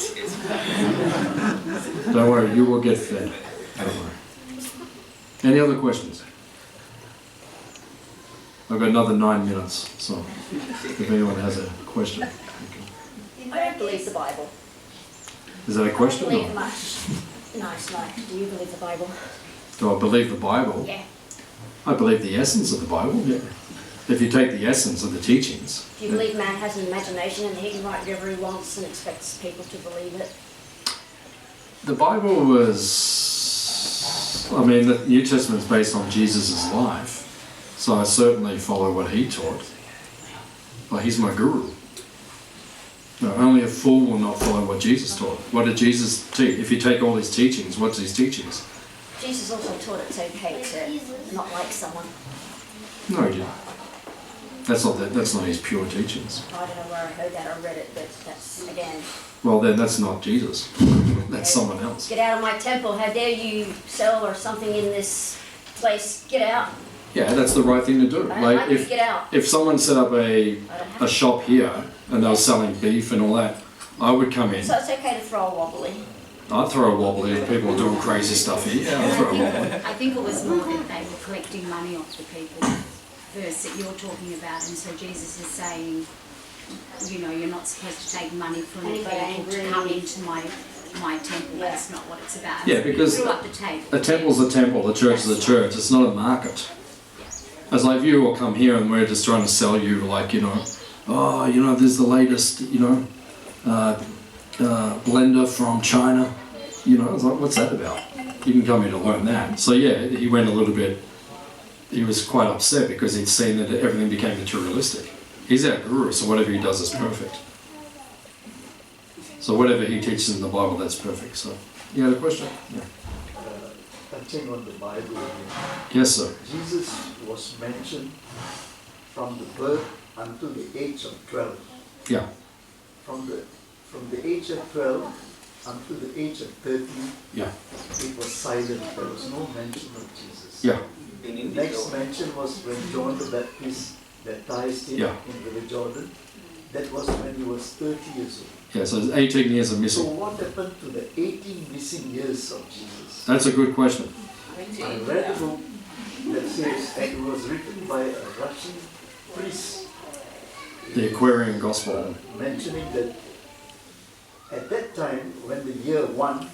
Don't worry, you will get fed. Don't worry. Any other questions? I've got another 9 minutes, so if anyone has a question. I don't believe the Bible. Is that a question? I don't believe Or much. No, it's not. Do you believe the Bible? do I believe the Bible? Yeah. I believe the essence of the Bible, yeah. If you take the essence of the teachings. Do you believe man has an imagination and he can write whatever he wants and expects people to believe it? The Bible was, I mean, the New Testament is based on Jesus' life, so I certainly follow what he taught. Well, he's my guru. No, only a fool will not follow what Jesus taught. What did Jesus teach? If you take all his teachings, what's his teachings? Jesus also taught it's okay to not like someone. No, he didn't. That's not his pure teachings. I don't know where I heard that or read it, but that's, again... Well, then that's not Jesus. That's someone else. Get out of my temple. How dare you sell or something in this place. Get out. Yeah, that's the right thing to do. I don't like you, get out. If someone set up a shop here and they were selling beef and all that, I would come in. So it's okay to throw a wobbly. I'd throw a wobbly if people are doing crazy stuff here. Yeah, I'd throw a wobbly. I think it was more that they were collecting money off the people, verse that you're talking about, and so Jesus is saying, you're not supposed to take money from the people to come into my temple. That's not what it's about. Yeah, because You threw up the table. a temple's a temple, a church is a church. It's not a market. As like you all come here and we're just trying to sell you there's the latest, blender from China. It's like, what's that about? You can come here to learn that. So yeah, he went a little bit, he was quite upset because he'd seen that everything became materialistic. He's our guru, so whatever he does is perfect. So whatever he teaches in the Bible, that's perfect. So, you had a question? Yeah. Touching on the Bible again. Yes, sir. Jesus was mentioned from the birth until the age of 12. Yeah. From the age of 12 until the age of 13, yeah, it was silent. There was no mention of Jesus. Yeah. The next mention was when John the Baptist baptized him in the River Jordan. That was when he was 30 years old. Yeah, so 18 years of missing. So what happened to the 18 missing years of Jesus? That's a good question. I read a book that says that it was written by a Russian priest. The Aquarian Gospel. Mentioning that at that time, when the year 1,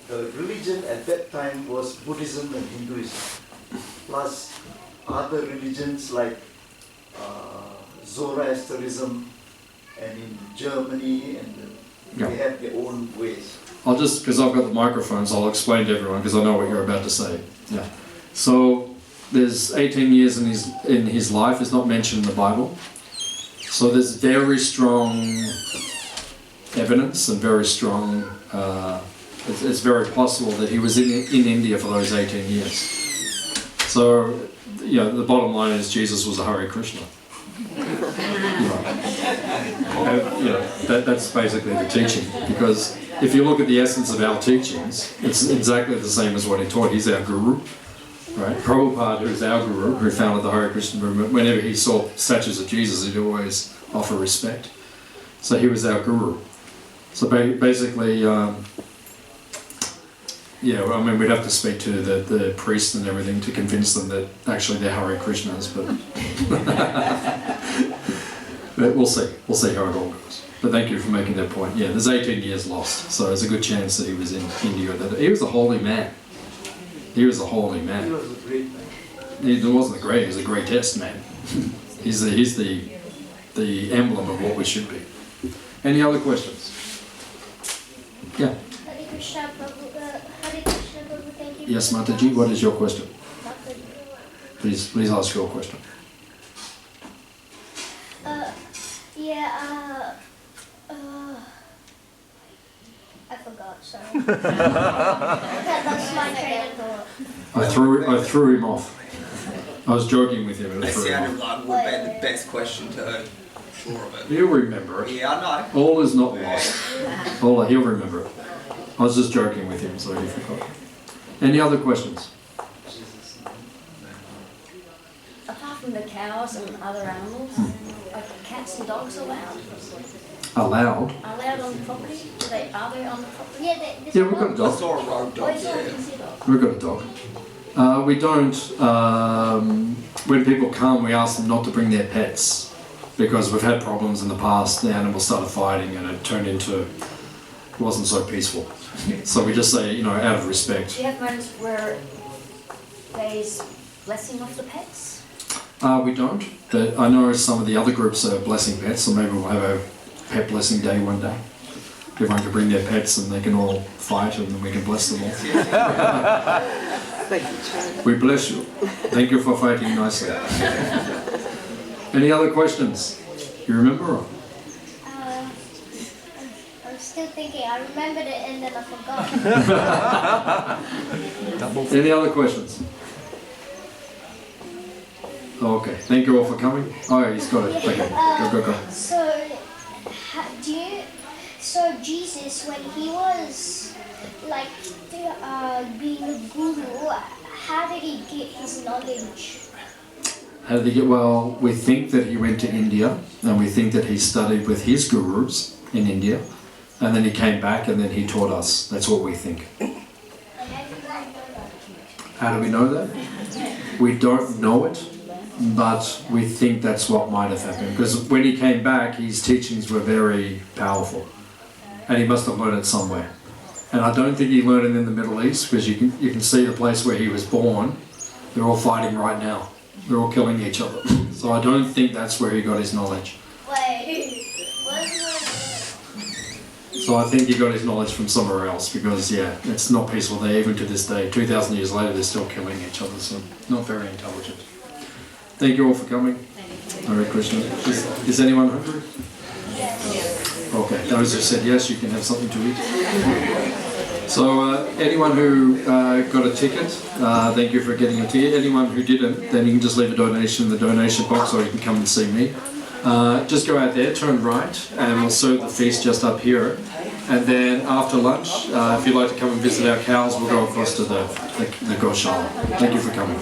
the religion at that time was Buddhism and Hinduism, plus other religions like Zoroastrianism, and in Germany, and they have their own ways. I'll just, because I've got the microphones, I'll explain to everyone because I know what you're about to say. Yeah. So there's 18 years in his life. It's not mentioned in the Bible. So there's very strong evidence and very strong. It's very possible that he was in India for those 18 years. So the bottom line is Jesus was a Hare Krishna. That's basically the teaching, because if you look at the essence of our teachings, it's exactly the same as what he taught. He's our guru, right? Prabhupada, who's our guru, who founded the Hare Krishna movement, whenever he saw statues of Jesus, he'd always offer respect. So he was our guru. So basically, we'd have to speak to the priests and everything to convince them that actually they're Hare Krishnas, but we'll see. We'll see how it all goes. But thank you for making that point. Yeah, there's 18 years lost, so there's a good chance that he was in India. He was a holy man. He was a holy man. He was a great man. He wasn't a great, he was a greatest man. He's the emblem of what we should be. Any other questions? Yeah. Hare Krishna, Prabhu. Hare Krishna, Prabhu. Thank you. Yes, Mataji, what is your question? Please ask your question. I forgot, so. That's my train of thought. I threw him off. I was joking with him and I That threw him sounded off. like would have been the best question to her. Sure of it. He'll remember it. Yeah, I know. All is not lost. He'll remember it. I was just joking with him, so he forgot. Any other questions? Apart from the cows and other animals, are cats and dogs allowed? Allowed? Allowed on the property? Are they on the property? Yeah, Yeah, we've got a I dog. saw a road Oh, dog it's all there. considered. We've got a dog. We don't, when people come, we ask them not to bring their pets because we've had problems in the past. The animals started fighting and it turned into, it wasn't so peaceful. So we just say, you know, out of respect. Do you have moments where there's blessing of the pets? We don't. I know some of the other groups are blessing pets, so maybe we'll have a pet blessing day one day. Everyone can bring their pets and they can all fight and then we can bless them all. We bless you. Thank you for fighting nicely. Any other questions? You remember? Or? I'm still thinking. I remembered it and then I forgot. Any other questions? Okay, thank you all for coming. Oh yeah, he's got it. Okay, go. So Jesus, when he was like being a guru, how did he get his knowledge? How did he get? Well, we think that he went to India, and we think that he studied with his gurus in India, and then he came back and then he taught us. That's what we think. How do we know that? We don't know it, but we think that's what might have happened. Because when he came back, his teachings were very powerful, and he must have learned it somewhere. And I don't think he learned it in the Middle East, because you can see the place where he was born. They're all fighting right now. They're all killing each other. So I don't think that's where he got his knowledge. So I think he got his knowledge from somewhere else, because yeah, it's not peaceful there even to this day. 2,000 years later, they're still killing each other, so not very intelligent. Thank you all for coming. Hare Krishna. Is anyone hungry? Okay, those who said yes, you can have something to eat. So anyone who got a ticket, thank you for getting a ticket. Anyone who didn't, then you can just leave a donation in the donation box, or you can come and see me. Just go out there, turn right, and we'll serve the feast just up here. And then after lunch, if you'd like to come and visit our cows, we'll go across to the Goshala. Thank you for coming.